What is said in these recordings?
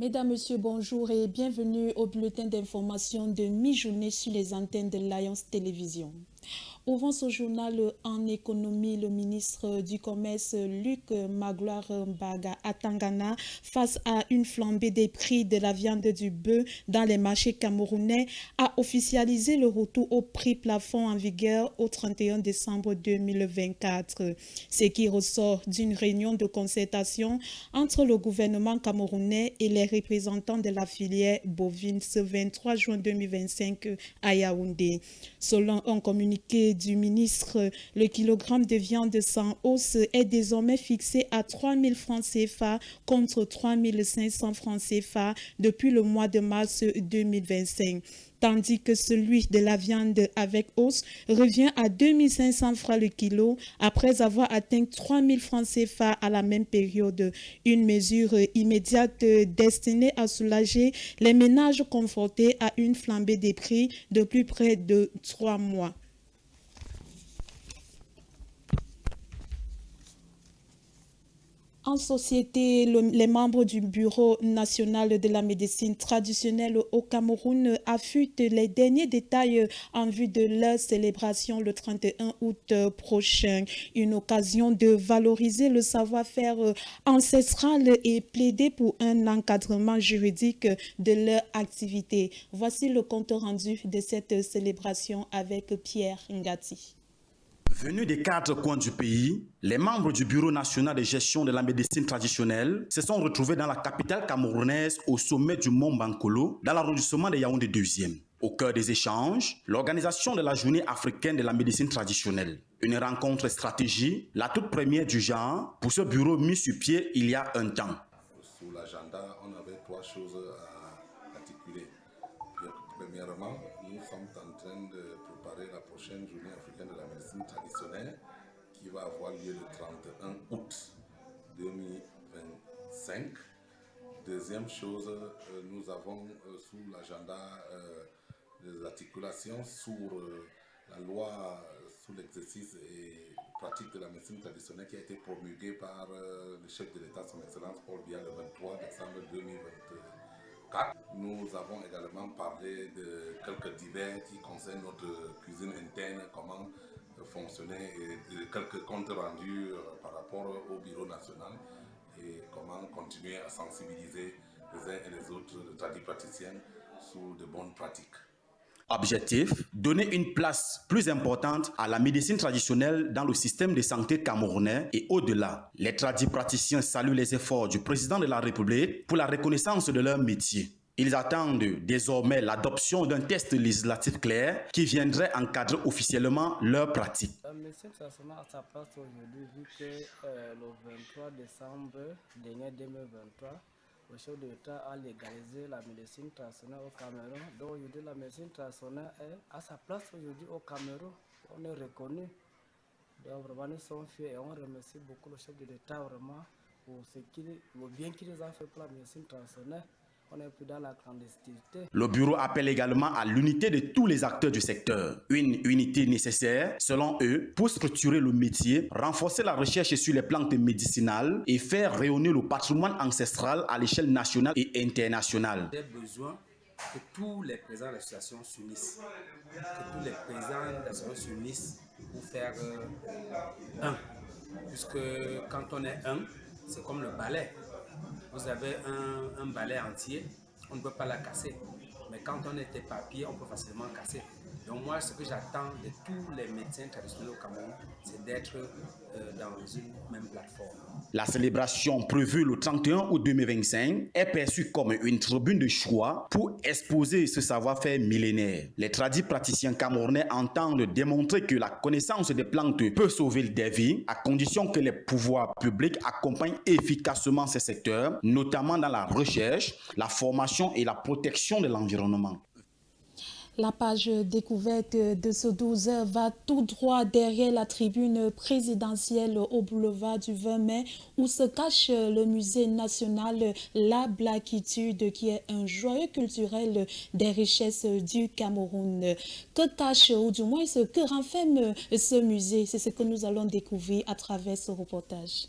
Mesdames, Messieurs, bonjour et bienvenue au bulletin d'information de mi-journée sur les antennes de l'Alliance Télévision. Ouvrant ce journal en économie, le ministre du Commerce Luc Magloire Mbaga à Tangana, face à une flambée des prix de la viande du bœuf dans les marchés camerounais, a officialisé le retour au prix plafond en vigueur au 31 décembre 2024. Ce qui ressort d'une réunion de concertation entre le gouvernement camerounais et les représentants de la filière bovine ce 23 juin 2025 à Yaoundé. Selon un communiqué du ministre, le kilogramme de viande sans os est désormais fixé à 3 000 francs CFA contre 3 500 francs CFA depuis le mois de mars 2025. Tandis que celui de la viande avec os revient à 2 500 francs le kilo après avoir atteint 3 000 francs CFA à la même période. Une mesure immédiate destinée à soulager les ménages confrontés à une flambée des prix de plus près de 3 mois. En société, les membres du Bureau national de la médecine traditionnelle au Cameroun affûtent les derniers détails en vue de leur célébration le 31 août prochain. Une occasion de valoriser le savoir-faire ancestral et plaider pour un encadrement juridique de leur activité. Voici le compte rendu de cette célébration avec Pierre Ngati. Venus des 4 coins du pays, les membres du Bureau national de gestion de la médecine traditionnelle se sont retrouvés dans la capitale camerounaise au sommet du mont Bankolo, dans l'arrondissement de Yaoundé 2e. Au cœur des échanges, l'organisation de la journée africaine de la médecine traditionnelle. Une rencontre stratégique, la toute première du genre, pour ce bureau mis sur pied il y a un temps. Sous l'agenda, on avait 3 choses à articuler. Premièrement, nous sommes en train de préparer la prochaine journée africaine de la médecine traditionnelle qui va avoir lieu le 31 août 2025. Deuxième chose, nous avons sous l'agenda des articulations sur la loi sur l'exercice et pratique de la médecine traditionnelle qui a été promulguée par le chef de l'État, son Excellence Paul Biya, le 23 décembre 2024. Nous avons également parlé de quelques divers qui concernent notre cuisine interne, comment fonctionner et de quelques comptes rendus par rapport au bureau national et comment continuer à sensibiliser les uns et les autres tradipraticiens sur de bonnes pratiques. Objectif, donner une place plus importante à la médecine traditionnelle dans le système de santé camerounais et au-delà. Les tradipraticiens saluent les efforts du président de la République pour la reconnaissance de leur métier. Ils attendent désormais l'adoption d'un test législatif clair qui viendrait encadrer officiellement leur pratique. La médecine traditionnelle a sa place aujourd'hui vu que le 23 décembre dernier 2023, le chef de l'État a légalisé la médecine traditionnelle au Cameroun. Donc aujourd'hui, la médecine traditionnelle a sa place aujourd'hui au Cameroun. On est reconnu. Donc vraiment, nous sommes fiers et on remercie beaucoup le chef de l'État vraiment pour le bien qu'il nous a fait pour la médecine traditionnelle. On n'est plus dans la clandestinité. Le bureau appelle également à l'unité de tous les acteurs du secteur. Une unité nécessaire, selon eux, pour structurer le métier, renforcer la recherche sur les plantes médicinales et faire rayonner le patrimoine ancestral à l'échelle nationale et internationale. J'ai besoin que tous les présidents de l'association s'unissent. Que tous les présidents de l'association s'unissent pour faire un. Puisque quand on est un, c'est comme le balai. Vous avez un balai entier, on ne peut pas la casser. Mais quand on est éparpillé, on peut facilement casser. Donc moi, ce que j'attends de tous les médecins traditionnels au Cameroun, c'est d'être dans une même plateforme. La célébration prévue le 31 août 2025 est perçue comme une tribune de choix pour exposer ce savoir-faire millénaire. Les tradipraticiens camerounais entendent démontrer que la connaissance des plantes peut sauver des vies à condition que les pouvoirs publics accompagnent efficacement ces secteurs, notamment dans la recherche, la formation et la protection de l'environnement. La page découverte de ce 12h va tout droit derrière la tribune présidentielle au boulevard du 20 mai où se cache le musée national La Blackitude qui est un joyau culturel des richesses du Cameroun. Que cache ou du moins ce que renferme ce musée? C'est ce que nous allons découvrir à travers ce reportage.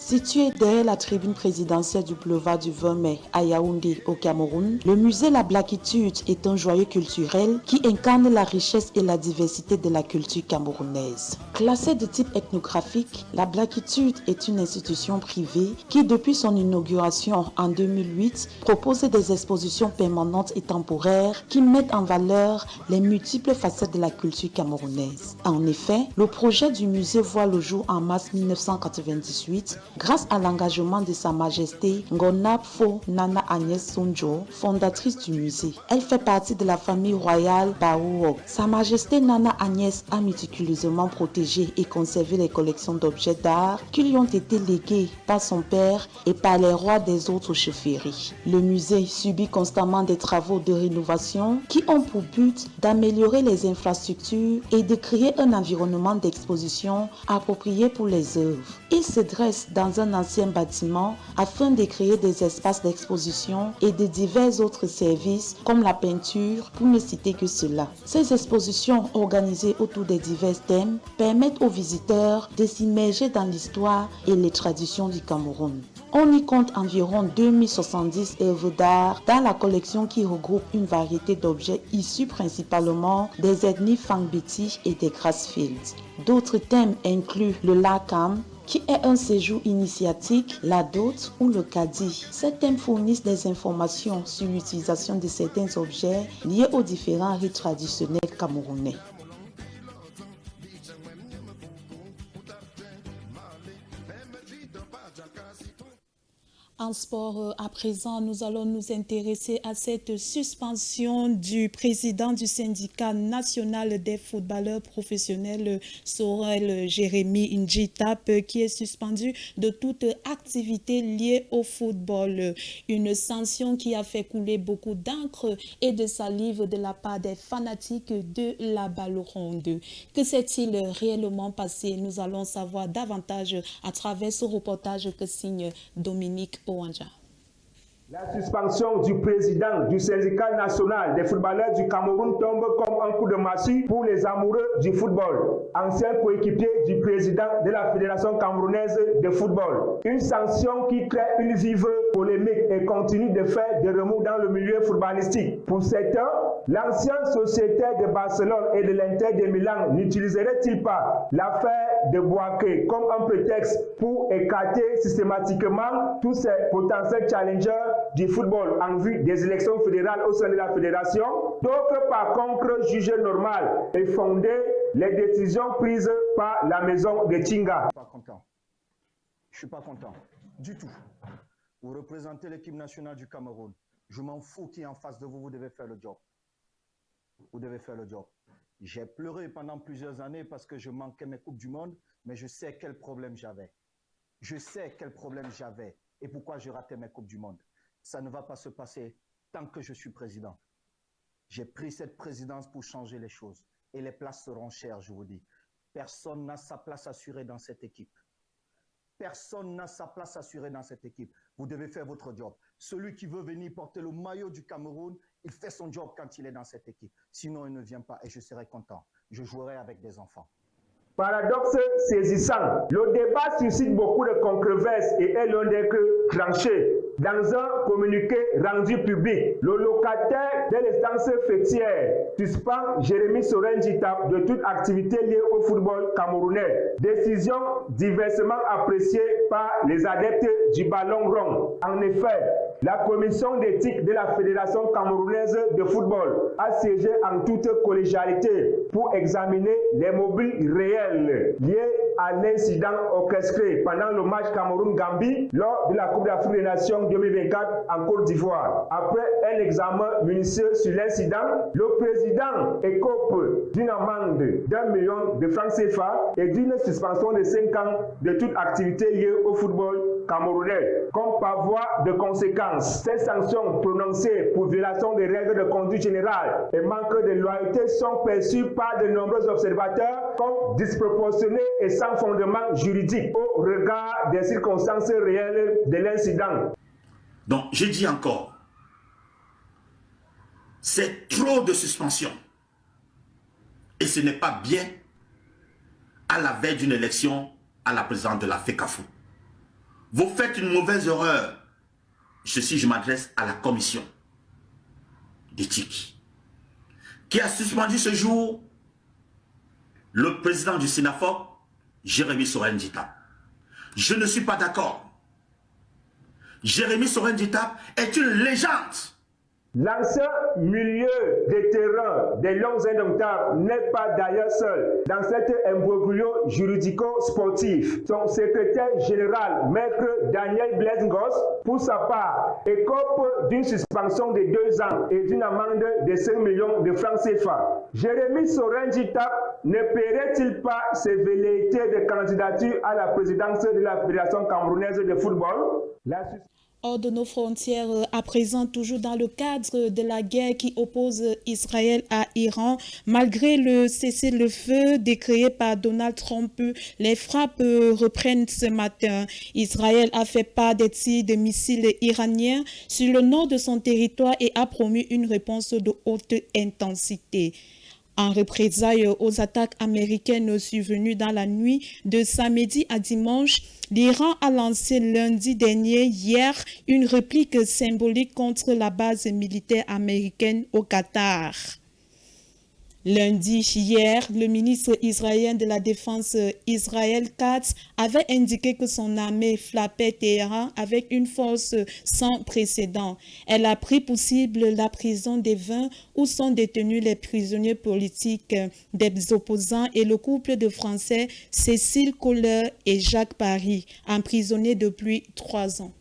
Situé derrière la tribune présidentielle du boulevard du 20 mai à Yaoundé au Cameroun, le musée La Blackitude est un joyau culturel qui incarne la richesse et la diversité de la culture camerounaise. Classée de type ethnographique, La Blackitude est une institution privée qui, depuis son inauguration en 2008, propose des expositions permanentes et temporaires qui mettent en valeur les multiples facettes de la culture camerounaise. En effet, le projet du musée voit le jour en mars 1998 grâce à l'engagement de Sa Majesté Ngona Pho Nana Agnès Sonjo, fondatrice du musée. Elle fait partie de la famille royale Baouok. Sa Majesté Nana Agnès a méticuleusement protégé et conservé les collections d'objets d'art qui lui ont été léguées par son père et par les rois des autres chefferies. Le musée subit constamment des travaux de rénovation qui ont pour but d'améliorer les infrastructures et de créer un environnement d'exposition approprié pour les œuvres. Il se dresse dans un ancien bâtiment afin de créer des espaces d'exposition et de divers autres services comme la peinture, pour ne citer que cela. Ces expositions organisées autour des divers thèmes permettent aux visiteurs de s'immerger dans l'histoire et les traditions du Cameroun. On y compte environ 2070 œuvres d'art dans la collection qui regroupe une variété d'objets issus principalement des ethnies Fangbeti et des Grassfields. D'autres thèmes incluent le Lakam, qui est un séjour initiatique, la dot ou le kadi. Ces thèmes fournissent des informations sur l'utilisation de certains objets liés aux différents rites traditionnels camerounais. En sport, à présent, nous allons nous intéresser à cette suspension du président du syndicat national des footballeurs professionnels, Sorel Jérémy Njitap, qui est suspendu de toute activité liée au football. Une sanction qui a fait couler beaucoup d'encre et de salive de la part des fanatiques de la balle ronde. Que s'est-il réellement passé? Nous allons savoir davantage à travers ce reportage que signe Dominique Owanja. La suspension du président du syndicat national des footballeurs du Cameroun tombe comme un coup de massue pour les amoureux du football, ancien coéquipier du président de la Fédération camerounaise de football. Une sanction qui crée une vive polémique et continue de faire des remous dans le milieu footballistique. Pour certains, l'ancien sociétaire de Barcelone et de l'Inter de Milan n'utiliserait-il pas l'affaire de Boaké comme un prétexte pour écarter systématiquement tous ces potentiels challengers du football en vue des élections fédérales au sein de la fédération? D'autres, par contre, jugent normal et fondé les décisions prises par la maison de Tinga. Je suis pas content du tout. Vous représentez l'équipe nationale du Cameroun. Je m'en fous qui est en face de vous, vous devez faire le job. Vous devez faire le job. J'ai pleuré pendant plusieurs années parce que je manquais mes Coupes du Monde, mais je sais quel problème j'avais. Je sais quel problème j'avais et pourquoi je ratais mes Coupes du Monde. Ça ne va pas se passer tant que je suis président. J'ai pris cette présidence pour changer les choses. Et les places seront chères, je vous dis. Personne n'a sa place assurée dans cette équipe. Personne n'a sa place assurée dans cette équipe. Vous devez faire votre job. Celui qui veut venir porter le maillot du Cameroun, il fait son job quand il est dans cette équipe. Sinon, il ne vient pas et je serai content. Je jouerai avec des enfants. Paradoxe saisissant, le débat suscite beaucoup de controverses et est l'un des tranchés. Dans un communiqué rendu public, le locataire de l'instance fêtière suspend Jérémy Sorel Njitap de toute activité liée au football camerounais. Décision diversement appréciée par les adeptes du ballon rond. En effet, la commission d'éthique de la Fédération camerounaise de football a siégé en toute collégialité pour examiner les mobiles réels liés à l'incident orchestré pendant le match Cameroun-Gambie lors de la Coupe d'Afrique des Nations 2024 en Côte d'Ivoire. Après un examen minutieux sur l'incident, le président écope d'une amende d'1 million de francs CFA et d'une suspension de 5 ans de toute activité liée au football camerounais. Comme par voie de conséquence, ces sanctions prononcées pour violation des règles de conduite générale et manque de loyauté sont perçues par de nombreux observateurs comme disproportionnées et sans fondement juridique au regard des circonstances réelles de l'incident. Donc, je dis encore, c'est trop de suspension. Et ce n'est pas bien à la veille d'une élection à la présidence de la FECAFO. vous faites une mauvaise erreur. Je m'adresse à la commission d'éthique qui a suspendu ce jour le président du SYNAFOP, Jérémy Soren-Dita. Je ne suis pas d'accord. Jérémy Soren-Dita est une légende. L'ancien milieu de terrain des Lions indomptables n'est pas d'ailleurs seul dans cet imbroglio juridico-sportif. Son secrétaire général, maître Daniel Blaise-Ngoz, pour sa part, écope d'une suspension de 2 ans et d'une amende de 5 millions de francs CFA. Jérémy Soren-Dita ne paierait-il pas ses velléités de candidature à la présidence de la Fédération camerounaise de football? Hors de nos frontières, à présent, toujours dans le cadre de la guerre qui oppose Israël à Iran, malgré le cessez-le-feu décrété par Donald Trump, les frappes reprennent ce matin. Israël a fait part des tirs de missiles iraniens sur le nord de son territoire et a promu une réponse de haute intensité. En représailles aux attaques américaines survenues dans la nuit de samedi à dimanche, l'Iran a lancé lundi dernier, hier, une réplique symbolique contre la base militaire américaine au Qatar. Lundi, hier, le ministre israélien de la Défense, Israël Katz, avait indiqué que son armée frappait Téhéran avec une force sans précédent. Elle a pris pour cible la prison des 20 où sont détenus les prisonniers politiques des opposants et le couple de Français Cécile Kohler et Jacques Paris, emprisonnés depuis 3 ans.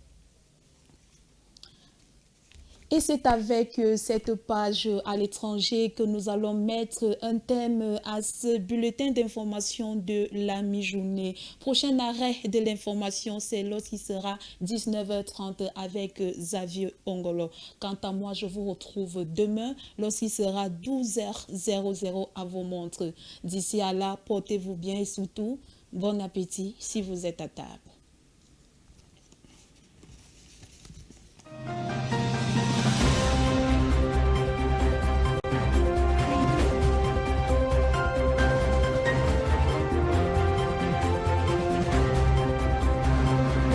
Et c'est avec cette page à l'étranger que nous allons mettre un thème à ce bulletin d'information de la mi-journée. Prochain arrêt de l'information, c'est lorsqu'il sera 19h30 avec Xavier Ongolo. Quant à moi, je vous retrouve demain lorsqu'il sera 12h00 à vos montres. D'ici à là, portez-vous bien et surtout, bon appétit si vous êtes à table.